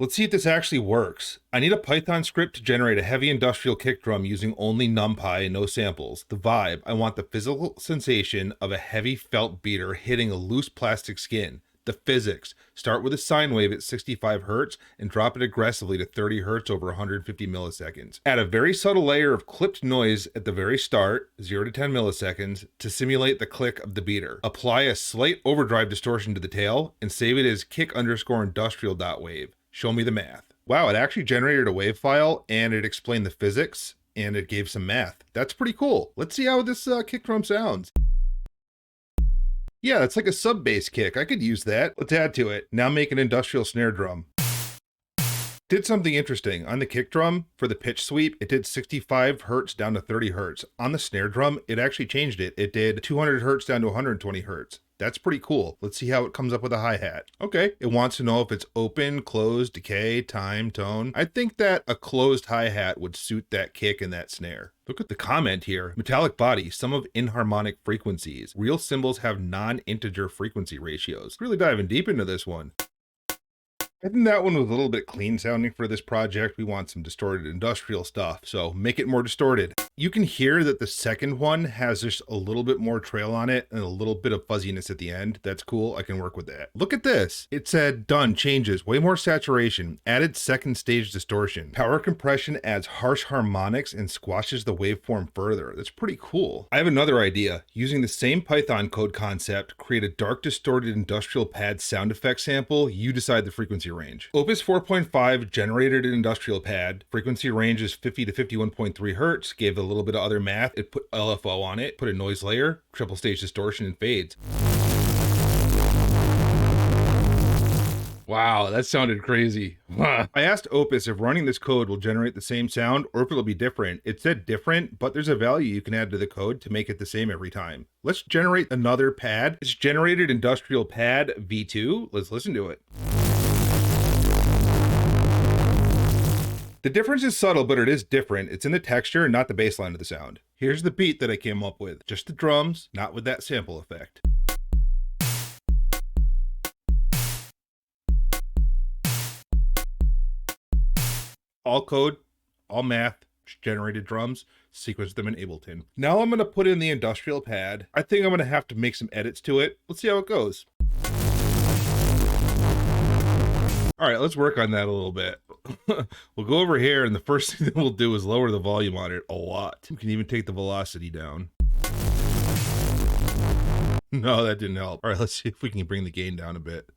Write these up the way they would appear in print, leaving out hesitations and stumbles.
Let's see if this actually works. I need a Python script to generate a heavy industrial kick drum using only numpy and no samples. The vibe, I want the physical sensation of a heavy felt beater hitting a loose plastic skin. The physics, start with a sine wave at 65 Hz and drop it aggressively to 30 Hz over 150 milliseconds. Add a very subtle layer of clipped noise at the very start, 0 to 10 milliseconds, to simulate the click of the beater. Apply a slight overdrive distortion to the tail and save it as kick_industrial.wave. Show me the math. Wow, it actually generated a wave file and it explained the physics and it gave some math. That's pretty cool. Let's see how this kick drum sounds. Yeah, it's like a sub bass kick. I could use that. Let's add to it. Now make an industrial snare drum. Did something interesting. On the kick drum, for the pitch sweep, it did 65 Hz down to 30 Hz. On the snare drum, it actually changed it. It did 200 Hz down to 120 Hz. That's pretty cool. Let's see how it comes up with a hi-hat. Okay, it wants to know if it's open, closed, decay, time, tone. I think that a closed hi-hat would suit that kick and that snare. Look at the comment here. Metallic body, some of inharmonic frequencies. Real cymbals have non-integer frequency ratios. Really diving deep into this one. I think that one was a little bit clean sounding for this project. We want some distorted industrial stuff, so make it more distorted. You can hear that the second one has just a little bit more trail on it and a little bit of fuzziness at the end. That's cool. I can work with that. Look at this. It said done, changes, way more saturation, added second stage distortion. Power compression adds harsh harmonics and squashes the waveform further. That's pretty cool. I have another idea. Using the same Python code concept, create a dark distorted industrial pad sound effect sample. You decide the frequency range. Opus 4.5 generated an industrial pad. Frequency range is 50 to 51.3 Hz. Gave a little bit of other math. It put LFO on it, put a noise layer, triple stage distortion, and fades. Wow, that sounded crazy. I asked Opus if running this code will generate the same sound or if it'll be different. It said different, but there's a value you can add to the code to make it the same every time. Let's generate another pad. It's generated industrial pad V2. Let's listen to it. The difference is subtle, but it is different. It's in the texture and not the bass line of the sound. Here's the beat that I came up with. Just the drums, not with that sample effect. All code, all math, generated drums, sequence them in Ableton. Now I'm going to put in the industrial pad. I think I'm going to have to make some edits to it. Let's see how it goes. All right, let's work on that a little bit. We'll go over here, and the first thing that we'll do is lower the volume on it a lot. We can even take the velocity down. No, that didn't help. All right, let's see if we can bring the gain down a bit.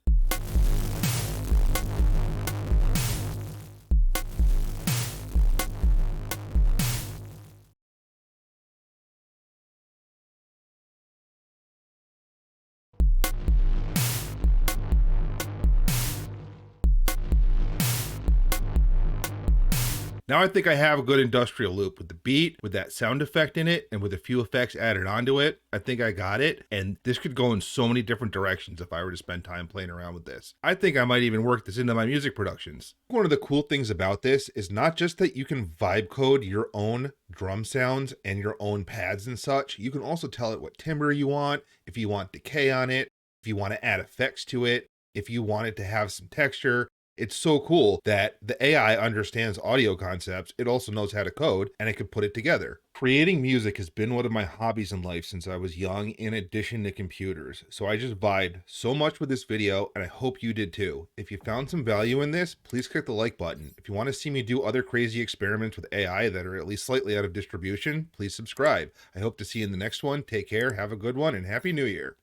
Now I think I have a good industrial loop with the beat, with that sound effect in it, and with a few effects added onto it. I think I got it, and this could go in so many different directions if I were to spend time playing around with this. I think I might even work this into my music productions. One of the cool things about this is not just that you can vibe code your own drum sounds and your own pads and such. You can also tell it what timbre you want, if you want decay on it, if you want to add effects to it, if you want it to have some texture. It's so cool that the AI understands audio concepts. It also knows how to code, and it can put it together. Creating music has been one of my hobbies in life since I was young, in addition to computers. So I just vibed so much with this video, and I hope you did too. If you found some value in this, please click the like button. If you want to see me do other crazy experiments with AI that are at least slightly out of distribution, please subscribe. I hope to see you in the next one. Take care, have a good one, and Happy New Year.